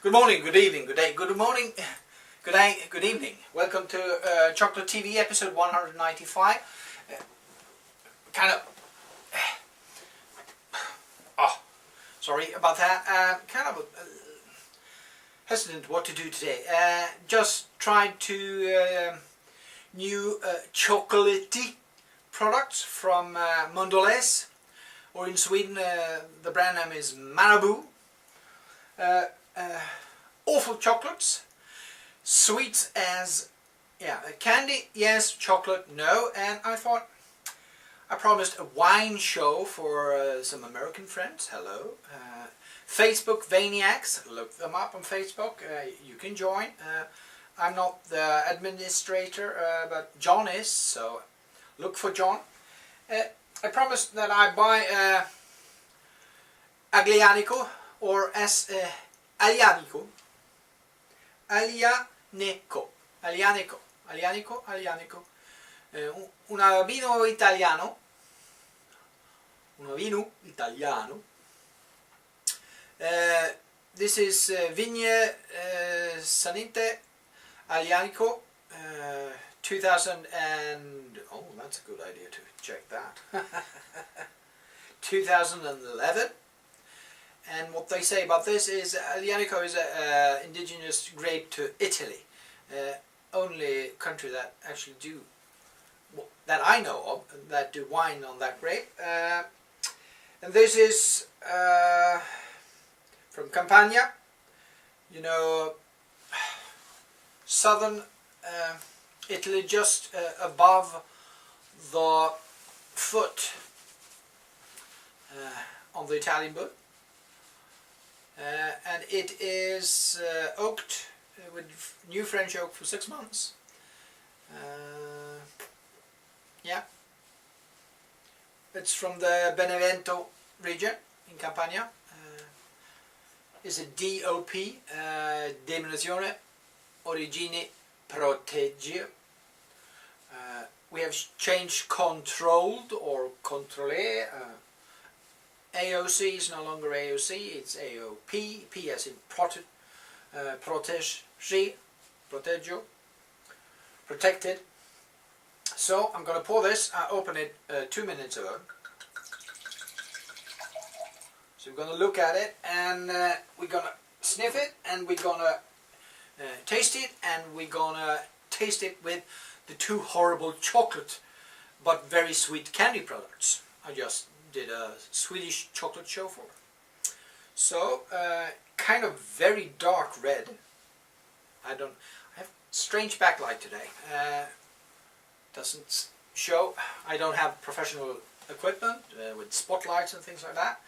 Good morning, good evening, good day, good morning, good day, good evening. Welcome to Chocolate TV episode 195. Sorry about that. Kind of hesitant what to do today. Just tried to new chocolatey products from Mondelez, or in Sweden the brand name is Marabou. Awful chocolates, sweets as candy, yes, chocolate, no. And I thought, I promised a wine show for some American friends. Hello, Facebook Vaniacs, look them up on Facebook. You can join. I'm not the administrator, but John is, so look for John. I promised that I buy Aglianico, or as Alianico, un vino italiano, this is Vigne Sanite Alianico 2000 and, oh, that's a good idea to check that, 2011. And what they say about this is Alianico is an indigenous grape to Italy. Only country that actually do, that I know of, that do wine on that grape. And this is from Campania, you know, southern Italy, just above the foot on the Italian boot. And it is oaked with new French oak for 6 months. Yeah, it's from the Benevento region in Campania. It's a DOP, Denominazione Origine Protegge. We have changed controlled or contrôlé. AOC is no longer AOC, it's AOP, P as in proteggio, protected. So I'm going to pour this. I opened it 2 minutes ago. So we're going to look at it, and we're going to sniff it, and we're going to taste it, and we're going to taste it with the two horrible chocolate but very sweet candy products I just did a Swedish chocolate show for. So kind of very dark red. I have strange backlight today. Doesn't show. I don't have professional equipment with spotlights and things like that.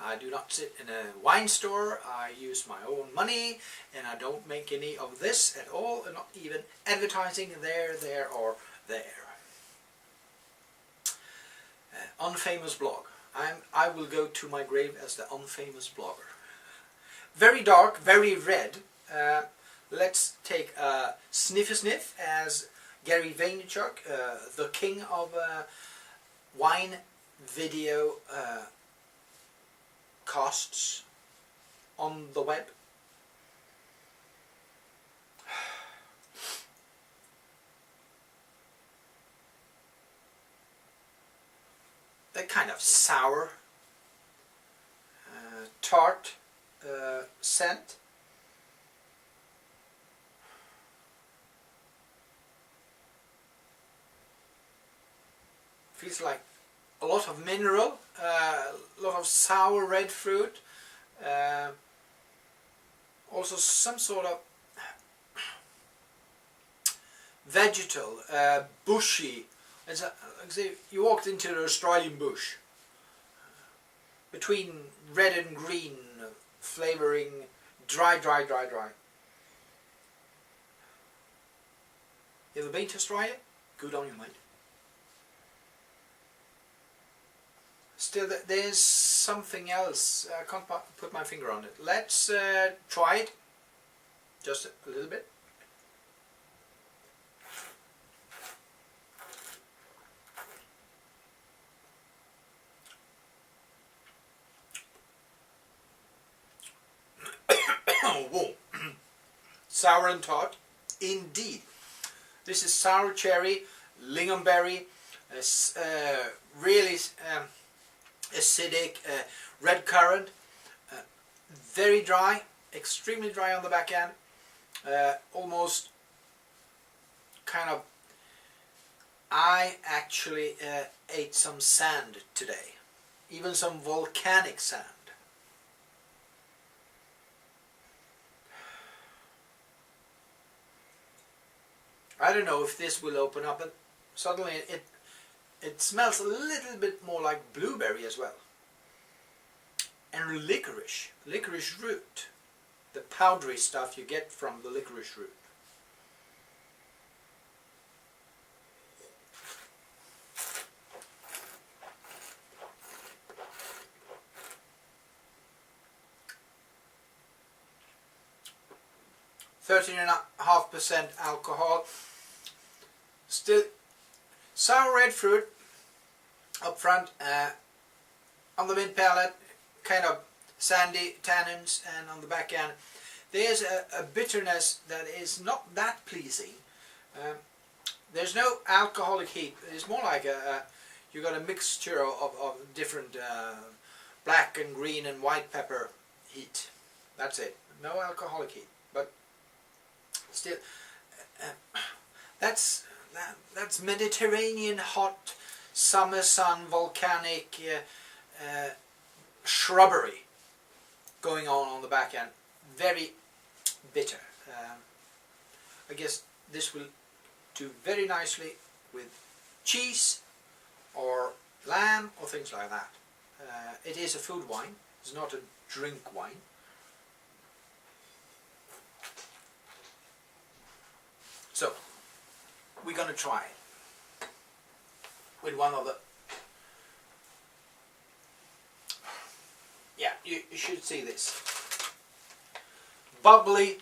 I do not sit in a wine store. I use my own money, and I don't make any of this at all, and not even advertising there or there. Unfamous blog. I will go to my grave as the unfamous blogger. Very dark, very red. Let's take a sniff as Gary Vaynerchuk, the king of wine video casts on the web. They're kind of sour, tart scent. Feels like a lot of mineral, a lot of sour red fruit, also some sort of vegetal, bushy. It's like you walked into the Australian bush, between red and green, flavouring, dry. You ever been to Australia? Good on you, mate. Still, there's something else. I can't put my finger on it. Let's try it. Just a little bit. Whoa. sour and tart. Indeed. This is sour cherry, lingonberry, really acidic, red currant, very dry, extremely dry on the back end, almost kind of. I actually ate some sand today, even some volcanic sand. I don't know if this will open up, but suddenly it smells a little bit more like blueberry as well. And licorice root, the powdery stuff you get from the licorice root. (13.5% alcohol). Still sour red fruit up front, on the mid palate kind of sandy tannins, and on the back end there's a bitterness that is not that pleasing. There's no alcoholic heat. It's more like you got a mixture of different black and green and white pepper heat. That's it. No alcoholic heat, but still that's Mediterranean hot summer sun volcanic shrubbery going on the back end. Very bitter. I guess this will do very nicely with cheese or lamb or things like that. It is a food wine. It's not a drink wine. So we're going to try it with one of the, yeah, you should see this. Bubbly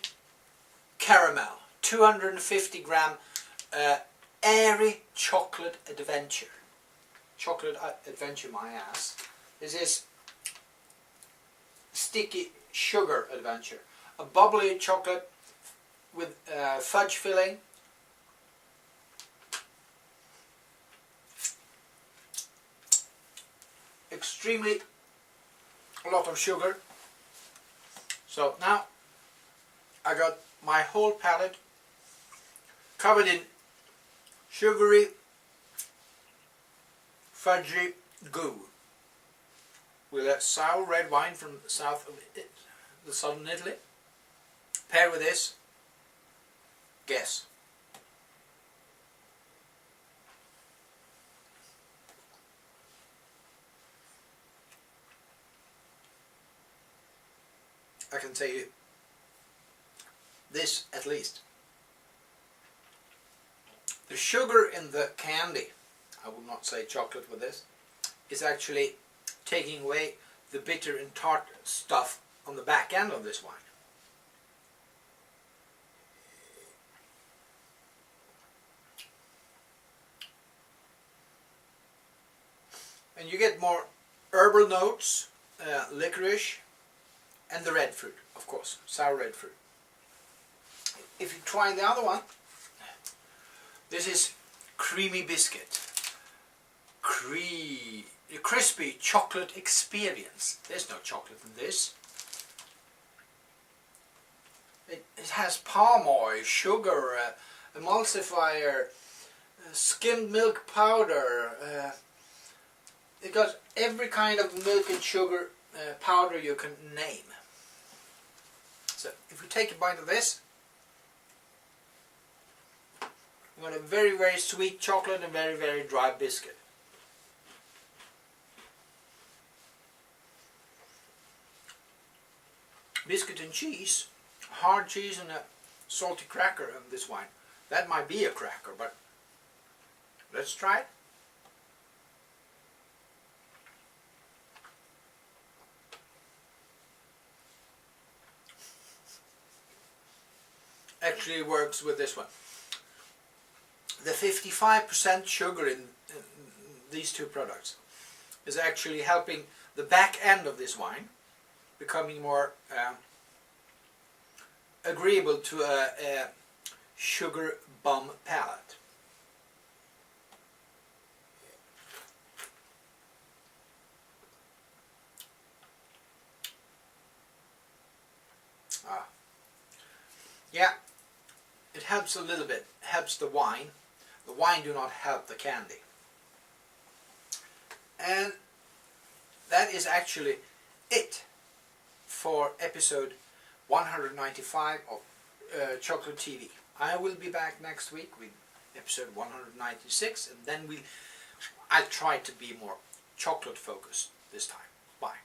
caramel, 250 gram, airy chocolate adventure. Chocolate adventure, my ass. This is sticky sugar adventure. A bubbly chocolate with fudge filling. Extremely a lot of sugar. So now I got my whole palate covered in sugary, fudgy goo with a sour red wine from the south of the southern Italy. Pair with this, guess. I can tell you this at least. The sugar in the candy, I would not say chocolate with this, is actually taking away the bitter and tart stuff on the back end of this wine. And you get more herbal notes, licorice, and the red fruit, of course, sour red fruit. If you try the other one, this is creamy biscuit. Crispy chocolate experience. There's no chocolate in this. It has palm oil, sugar, emulsifier, skimmed milk powder. It got every kind of milk and sugar powder you can name. So if we take a bite of this, we got a very, very sweet chocolate and very, very dry biscuit. Biscuit and cheese, hard cheese and a salty cracker in this wine. That might be a cracker, but let's try it. Actually works with this one. The 55% sugar in these two products is actually helping the back end of this wine becoming more agreeable to a sugar bum palate. Yeah, it helps a little bit, helps the wine. The wine do not help the candy. And that is actually it for episode 195 of Chocolate TV. I will be back next week with episode 196, and then I'll try to be more chocolate focused this time. Bye.